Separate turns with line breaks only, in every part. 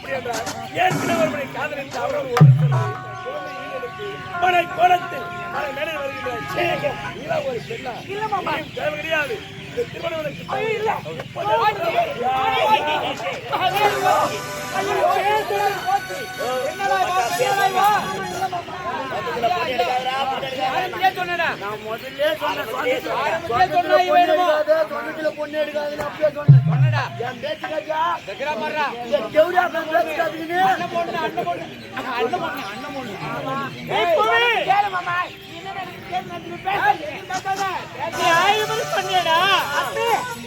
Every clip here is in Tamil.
எப்படி என்றால் ஏற்கனவே ஒருவரை காதலித்து அவரோடு ஒரு மனை கோலத்தில் மனை மேலே வருகின்ற ஒரு பெண்ணா தேவை கிடையாது. திருமணம் பொண்ணு எடுக்காதுன்னு அப்படியே சொன்னேன். என் பேச்சுக்காச்சா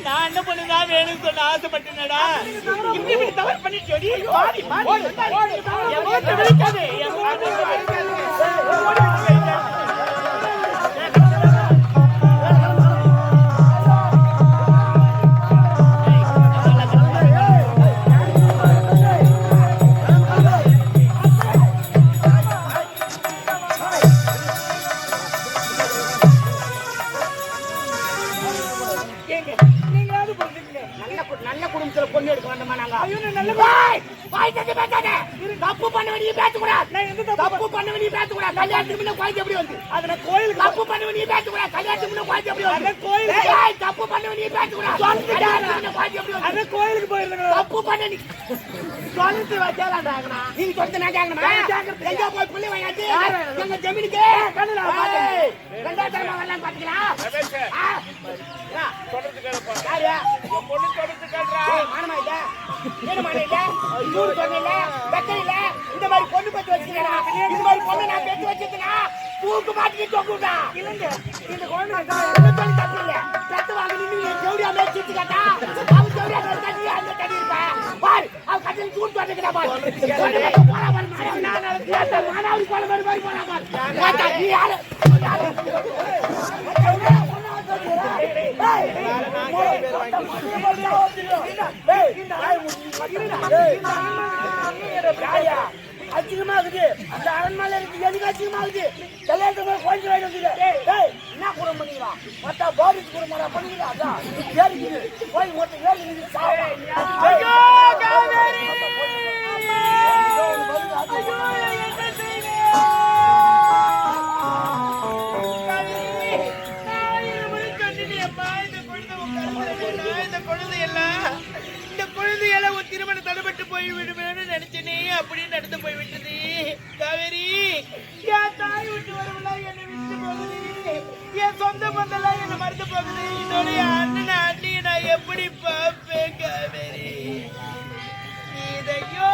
நான் என்ன பண்ணுதான் வேணும்னு சொன்ன ஆசைப்பட்டேனடா. இப்படி தவறு பண்ணிட்டு நல்ல குடும்பத்துல பொண்ணு எடுக்க வேண்டாமா நாங்க? தப்பு பண்ணவனி பேசக்கூடாது. தப்பு பண்ணவனி பேசக்கூடாது. கல்யாணத்துக்கு முன்ன குழந்தை எப்படி வந்து அதுல கோயிலுக்கு தப்பு பண்ணவனி பேசக்கூடாது. கல்யாணத்துக்கு முன்ன குழந்தை எப்படி வந்து கோயிலுக்கு தப்பு பண்ணவனி பேசக்கூடாது. அது கோயிலுக்கு போயிருந்தாங்க. தப்பு பண்ணி சொல்லிட்டு வச்சாலாண்டாங்கண்ணா. நீங்க சொல்லிட்டு நான் கேட்கணுமா? எங்க போய் புள்ளி வாங்கிட்டு எங்க ஜமீனுக்கு ரெண்டாயிரமா வரலான்னு பாத்தீங்களா? மானமா இல்ல, மானம் இல்ல, இன்னொரு பொண்ணு இல்ல, வெக்கம் இல்ல, இந்த மாதிரி பொண்ணு பத்தி வச்சுக்கிறா. இந்த மாதிரி பொண்ணு நான் பெற்று வச்சிருக்கா பூக்கு மாட்டிட்டு தொங்குடா. இல்லங்க இந்த குழந்தை சொல்லி தப்பு இல்ல. பெத்து வாங்க நின்று ஜவுரியா மேல சுத்தி காட்டா அவன் ஜவுரியா மேல தண்ணி அந்த தண்ணி இருப்பா பாரு. அவன் கட்டில் தூண்டு வந்துக்கிறா பாரு. போறா பாரு. நான் கேட்ட மானாவி போல மாதிரி போறா பாரு. நீ யாரு அதிகமா இருக்குது. அந்த அரண்மனை இருக்கு எதுக்கு அதிகமா இருக்குது? கல்யாணத்துக்கு கொஞ்சம் என்ன கூட பண்ணிக்கலாம் மொத்த பாதிச்சு கூட மாடா பண்ணிக்கலாம். அதான் ஏறிக்குது போய் மொத்தம் ஏறிக்குது. திருமணம் தடைபட்டு போய் விடுவேன்னு நினைச்சனே, அப்படின்னு நடந்து போய் விட்டது. காவேரி என் தாய் விட்டு வரவில்லை, என்னை விட்டு போகுது. என் சொந்த பந்தெல்லாம் என்னை மறந்து போகுது. இதோட அண்ணன் அண்ணியை நான் எப்படி பார்ப்பேன்? காவேரி இதையோ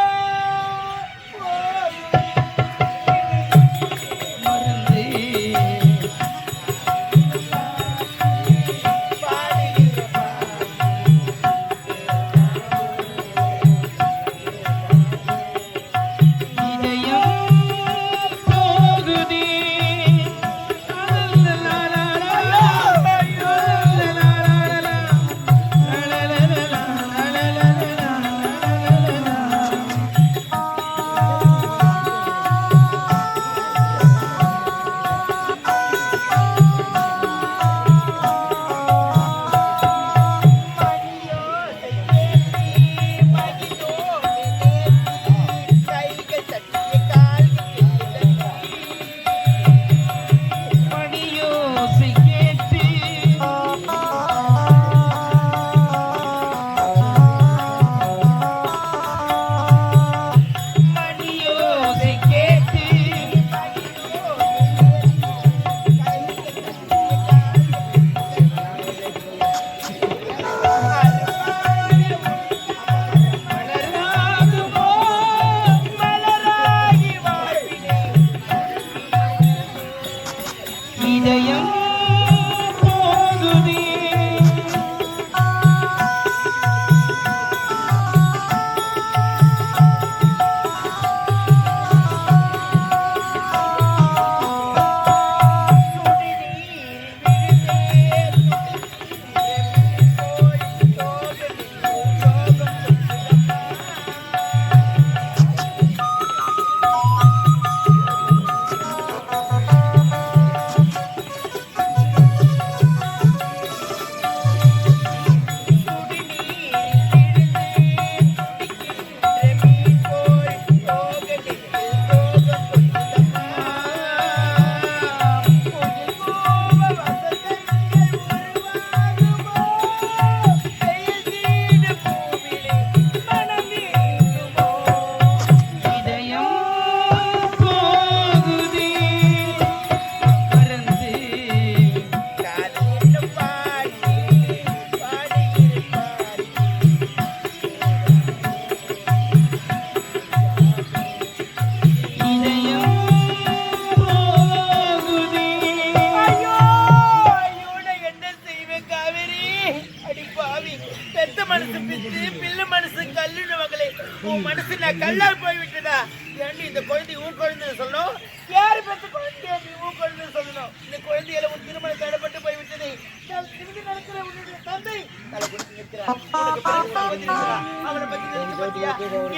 கல்லால் போய்விட்டதா? ஏண்டி இந்த குழந்தை உன் குழந்தைன்னு சொல்லணும்? யாரு பெற்ற குழந்தைய நீ உன் குழந்தைன்னு சொல்லணும்? இந்த குழந்தையில உன் திருமணம் தடைப்பட்டு போய்விட்டது. திரும்பி நடக்கிற உன்னுடைய தந்தை தலை கொடுத்து நிற்கிறார். உனக்கு பிறகு சகோதரி இருக்கிறார். அவனை பத்தி நினைச்சு பாத்தியா?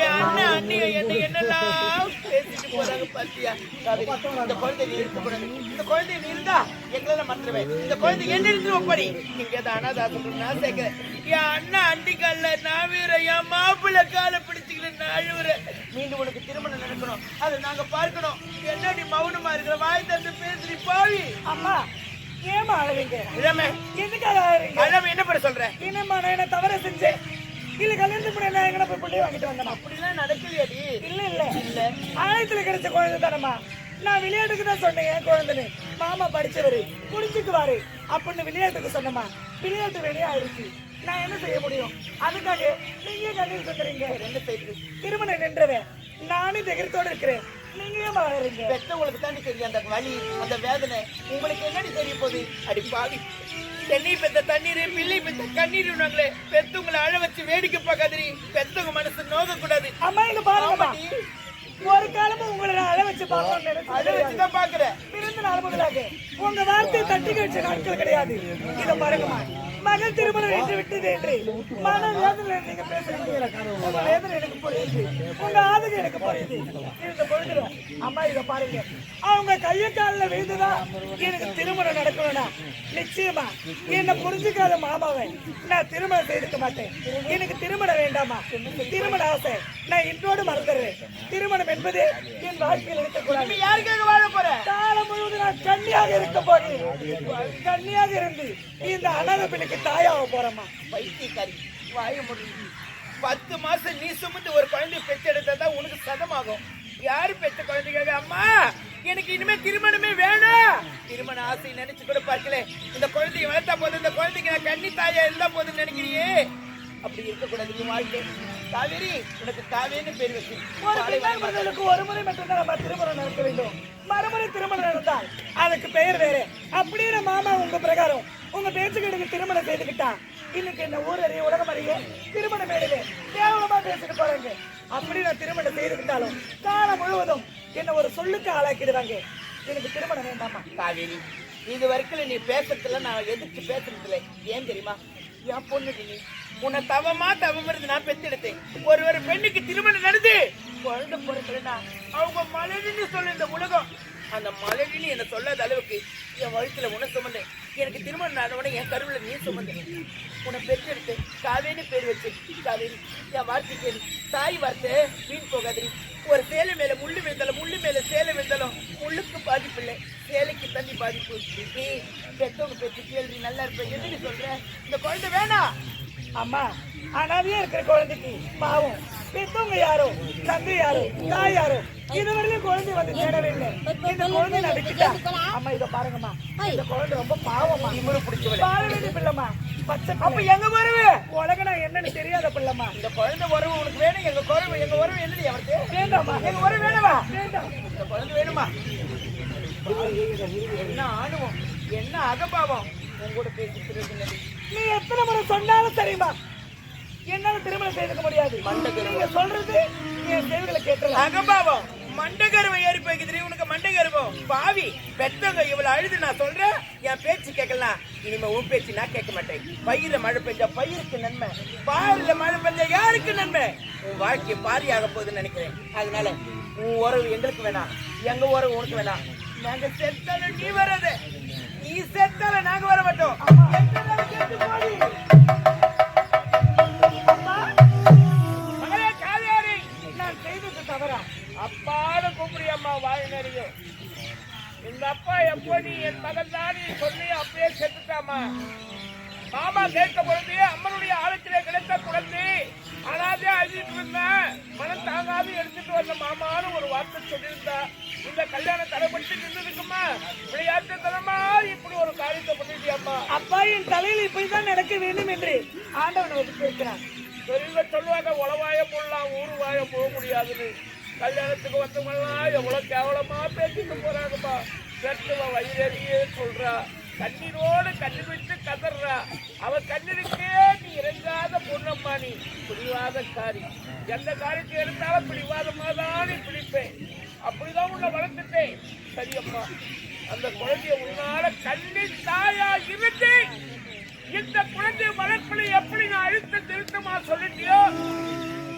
என் அண்ணன் அண்ணிய என்ன என்னெல்லாம் பேசிட்டு போறாங்க பாத்தியா? இந்த குழந்தை நீ இருக்கக்கூடாது. இந்த குழந்தை நீ இருந்தா எங்களால மறந்துடுவேன். இந்த குழந்தை என்ன இருந்து ஒப்படி நீங்க அனாதாசம் நான் சேர்க்கிறேன். என் அண்ணன் அண்டிக்கல்ல நான் வீர என் மாப்பிள்ள காலை பிடிச்சுக்கிட்டு நான் அழுவுறேன். மீண்டும் உனக்கு திருமணம் நடக்கணும், அதை நாங்க பார்க்கணும். என்னடி மௌனமா இருக்கிற? வாய் தந்து பேசுறி பாவி.
அம்மா ஏமா அழவீங்க?
இளமே
எதுக்காக அழவீங்க?
அழமை என்ன பண்ண சொல்றேன்?
என்னம்மா நான் என்ன தவற செஞ்சேன்? இல்ல கல்யாணத்துக்கு முன்னாடி நான் எங்கன போய் பிள்ளை வாங்கிட்டு வந்தேன்.
அப்படிலாம் நடக்கலையாடி?
இல்ல இல்ல இல்ல ஆயத்துல கிடைச்ச குழந்தை தானம்மா. நான் விளையாட்டுக்கு தான் சொன்னேன் என் குழந்தைன்னு. மாமா படிச்சவரு குடிச்சுக்குவாரு அப்படின்னு விளையாட்டுக்கு சொன்னமா. விளையாட்டு வெளியே ஆயிடுச்சு. நான் என்ன செய்ய முடியும்? அதுக்காக நீங்க கண்ணீர் சொல்றீங்க.
ரெண்டு சைடு
திருமணம் நின்றவன் நானும் தைரியத்தோட இருக்கிறேன். நீங்க ஏன் வளருங்க?
பெற்றவங்களுக்கு தாண்டி தெரியும் அந்த வலி, அந்த வேதனை. உங்களுக்கு என்னடி தெரிய போகுது? அடி பாவி, தென்னை பெத்த தண்ணீர் பிள்ளை பெத்த கண்ணீர். பெத்தவங்களை அழ வச்சு வேடிக்கை பார்க்காதீ. பெத்தவங்க மனசு நோக கூடாது.
அம்மா இங்க பாருங்க, ஒரு காலமும் உங்களை நான் அழ வச்சு பார்க்கணும்.
அழ வச்சுதான் பாக்குறேன்.
பிறந்த நாள் முதலாக உங்க வார்த்தையை தட்டி கழிச்ச நாட்கள் கிடையாது. இதை பாருங்கம்மா, மகள் திருமணம் என்று விட்டது என்று மன வேதனை நீங்க பேசுறீங்க. உங்க வேதனை எனக்கு புரியுது, உங்க ஆதரவு எனக்கு புரியுது. இந்த பொழுது அம்மா இதை பாருங்க, அவங்க கைய காலில் விழுந்துதான் எனக்கு திருமணம் நடக்கணும்னா நிச்சயமா என்ன புரிஞ்சுக்காத மாமாவை நான் திருமணம் செய்திருக்க மாட்டேன். எனக்கு திருமணம் வேண்டாமா? திருமண ஆசை நான் இன்றோடு மறந்துடுறேன். திருமணம் என்பது என் வாழ்க்கையில் இருக்கக்கூடாது.
யாருக்காக வாழ போற?
காலம் முழுவதும் நான் கன்னியாக இருக்க போகிறேன். கன்னியாக இருந்து இந்த அனாதை பிள்ளைக்கு தாயாக போறேம்மா.
பைத்தியக்காரி, வாய முடியும். 10 மாசம் நீ சுமந்து ஒரு குழந்தை பெற்றெடுத்தா உனக்கு சதமாகும். யாரு பெற்ற குழந்தைக்காக அம்மா எனக்கு இனிமே திருமணமே வேணாம்? திருமண ஆசை நினைச்சு கூட பார்க்கல. இந்த குழந்தைய வளர்த்தா போதும், இந்த குழந்தைக்கு நான் கன்னி தாயா இருந்தா போதும் நினைக்கிறியே. அப்படி இருக்கக்கூடாது நீ வாழ்க்கை. காவேரி, உனக்கு காவேன்னு பேர் வச்சு
ஒரு முறை மட்டும்தான் நம்ம திருமணம் நடக்க வேண்டும். மறுமுறை திருமணம் நடந்தால் அதுக்கு பெயர் வேற. அப்படியே மாமா உங்க பிரகாரம் உங்க பேச்சுக்கு எனக்கு திருமணம் செய்துக்கிட்டா இன்னைக்கு என்ன ஊர் அறிய உலகம் அறிய திருமண மேடையில கேவலமா பேசிட்டு போறாங்க. அப்படி நான் திருமணம் செய்துக்கிட்டாலும் காலம் முழுவதும் என்ன ஒரு சொல்லுக்கு ஆளாக்கிடுவாங்க. எனக்கு திருமணம் வேண்டாமா?
காவேரி, இது வரைக்கும் நீ பேசுறதுல நான் எதிர்த்து பேசுறதுல ஏன் தெரியுமா? என் பொண்ணு நீ உன்னை தவமா தவமிருந்து நான் பெற்றெடுத்தேன். ஒரு பெண்ணுக்கு திருமணம் நடந்து குழந்தை பிறக்கலன்னா அவங்க மலடின்னு சொல்ல இந்த உலகம். அந்த மலடின்னு என்ன சொல்லாத அளவுக்கு என் வயிற்றுல உன்னை சுமந்தேன். எனக்கு திருமணம் நடவுடனே என் கருவில் நீ சுமந்தேன். உன்னை பெற்றெடுத்து காவேன்னு பேர் வச்சு. காவேரி, என் வார்த்தை கேள்வி. தாய் வார்த்தை வீண் போகாதீ. ஒரு சேலை மேல முள்ளு விழுந்தாலும் முள்ளு மேல சேலை விழுந்தாலும் முள்ளுக்கு பாதிப்பு இல்லை, சேலைக்கு தண்ணி பாதிப்பு. நீ பெற்றவங்க பேச்சு கேள்வி நல்லா இருப்ப. எதுன்னு சொல்ற? இந்த குழந்தை வேணாம்.
அம்மா, அனாதையா இருக்கிற குழந்தைக்கு பாவம் பெத்தவங்க யாரோ, தந்தை யாரோ, தாய் யாரோ இதுவரையிலும் குழந்தை வந்து தேடவே இல்லை. இந்த குழந்தை நடிக்கிட்டா. அம்மா இதை பாருங்கம்மா, இந்த குழந்தை ரொம்ப பாவமா,
இவரு பிடிச்சவள
பார வேண்டிய பிள்ளைமா. பச்சை
அப்ப எங்க வரவு
உலகனா என்னன்னு தெரியாத பிள்ளைமா.
இந்த குழந்தை உறவு உனக்கு வேணும். எங்க உறவு என்னடி அவருக்கு
வேண்டாமா?
எங்க உறவு வேணுமா?
வேண்டாம்.
இந்த குழந்தை வேணுமா? என்ன ஆணுவோம், என்ன அகபாவம் உங்கூட பேசிட்டு.
நீ எத்தனை முறை சொன்னாலும் சரிம்மா, என்னால திருமணம் செய்துக்க முடியாது. நீங்க சொல்றது என் செவிகளை கேட்டல.
அகபாவம் மண்டகருவை ஏறி போய்க்குது உனக்கு. மண்டகருவம் பாவி. பெத்தவங்க இவ்வளவு அழுது நான் சொல்றேன், என் பேச்சு கேட்கலாம். இனிமே உன் பேச்சு நான் கேட்க மாட்டேன். பயிர மழை பெஞ்சா பயிருக்கு நன்மை, பாரில மழை பெஞ்சா யாருக்கு நன்மை? உன் வாழ்க்கை பாரியாக போகுதுன்னு நினைக்கிறேன். அதனால உன் உறவு எங்களுக்கு வேணாம், எங்க உறவு உனக்கு வேணாம். நாங்க செத்தாலும் நீ வராது, நீ செத்தாலும் நாங்க வர மாட்டோம். மகளே காவேரி,
நான் செய்தது தவறா?
அப்பாட கூப்பிடியம்மா வாய் நிறையும். இந்த அப்பா எப்போ நீ என் மகன் தானே சொல்லி அப்பயே செத்துட்டாமா. மாமா கேட்க பொழுது அம்மனுடைய ஆழத்திலே கிடைத்த குழந்தை அனாதே அழுதிட்டு இருந்த மனம் தாங்காது எடுத்துட்டு வந்த மாமான்னு ஒரு வார்த்தை சொல்லியிருந்தா இந்த கல்யாணம் தடைப்பட்டு நின்றுக்குமா? விளையாட்டு தரமா இப்படி ஒரு காரியத்தை பண்ணிட்டியம்மா.
அப்பா என் தலையில் இப்படிதான் நடக்க வேண்டும் என்று ஆண்டவன் ஒதுக்கி இருக்கிறான்.
பெரியவங்க சொல்லுவாங்க, உளவாயம் போடலாம் ஊரு வாயம் போக முடியாதுன்னு. கல்யாணத்துக்கு வந்தவங்கலாம் எவ்வளவு கேவலமா பேசிட்டு போறாங்கம்மா. பெற்றவ வயிறறியே சொல்றா, கண்ணீரோடு கண்ணீர் விட்டு கதறா. அவ கண்ணீருக்கே நீ இறங்காத பொண்ணம்மா, நீ புரியாத காரி.
எந்த காரியத்தை எடுத்தாலும் பிடிவாதமாக தானே பிடிப்பேன். அப்படிதான் உன்னை வளர்த்துட்டேன். சரியம்மா, அந்த குழந்தைய உன்னால கண்ணி தாயா இருந்து இந்த குழந்தை வளர்ப்பில் எப்படி நான் அழுத்த திருத்தமா சொல்லிட்டியோ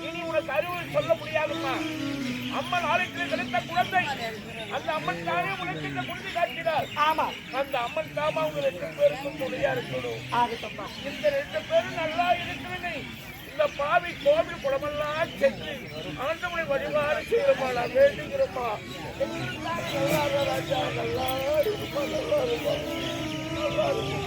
இனி உனக்கு அறிவுரை சொல்ல முடியாதும்மா. அம்மன் ஆலயத்தில் கிடைத்த குழந்தை அந்த அம்மன் தானே உனக்கு இந்த குழந்தை காட்டினார்.
ஆமா,
அந்த அம்மன் தாமா உங்க 2 பேருக்கும் துணையா இருக்கணும்.
ஆகட்டும்மா.
இந்த 2 பேரும் நல்லா இருக்கிறது. இந்த பாவி கோவில் குளமெல்லாம் சென்று ஆண்டவனை வழிபாடு செய்யறமா, நான் வேண்டுகிறோமா. நல்லா ராஜா, நல்லா இருப்பா, நல்லா இருப்பா, நல்லா இருப்பா.